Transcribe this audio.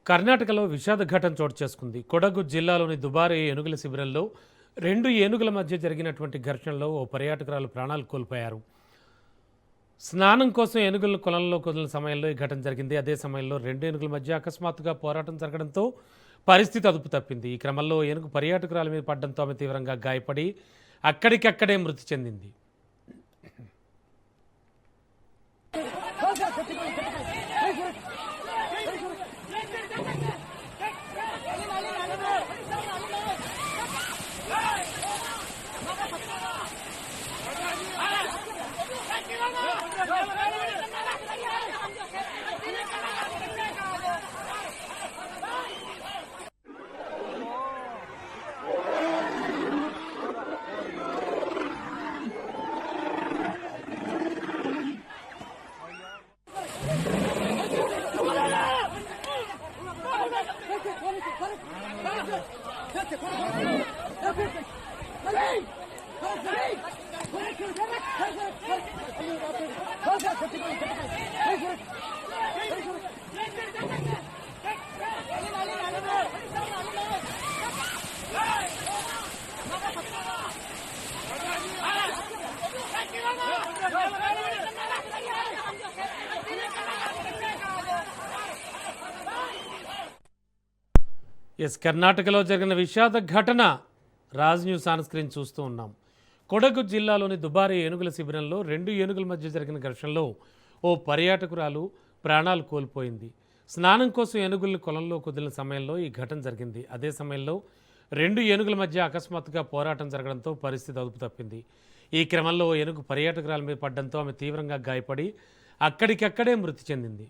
కర్ణాటకలో విషాద ఘటన చోటు చేసుకుంది. కొడగు జిల్లాలోని దుబారే ఏనుగుల శిబిరంలో 2 ఏనుగుల మధ్య జరిగినటువంటి ఘర్షణలో ఓ పర్యాటకురాలు ప్రాణాలు కోల్పోయారు. స్నానం కోసం ఏనుగులను కొలంలో కుదిలిన సమయంలో ఈ ఘటన జరిగింది. అదే సమయంలో 2 ఏనుగుల మధ్య అకస్మాత్తుగా పోరాటం జరగడంతో పరిస్థితి అదుపు తప్పింది. ఈ క్రమంలో ఏనుగు పర్యాటకురాల మీద పడడంతో ఆమె తీవ్రంగా గాయపడి అక్కడికక్కడే మృతి చెందింది. కర్ణాటకలో జరిగిన విషాద ఘటన రాజ్ న్యూస్ ఆన్ స్క్రీన్ చూస్తూ ఉన్నాం. కొడగు జిల్లాలోని దుబారే ఏనుగుల శిబిరంలో 2 ఏనుగుల మధ్య జరిగిన ఘర్షణలో ఓ పర్యాటకురాలు ప్రాణాలు కోల్పోయింది. స్నానం కోసం ఏనుగులను కొలంలో కుదిలిన సమయంలో ఈ ఘటన జరిగింది. అదే సమయంలో 2 ఏనుగుల మధ్య అకస్మాత్తుగా పోరాటం జరగడంతో పరిస్థితి అదుపు తప్పింది. ఈ క్రమంలో ఏనుగు పర్యాటకురాల మీద పడడంతో ఆమె తీవ్రంగా గాయపడి అక్కడికక్కడే మృతి చెందింది.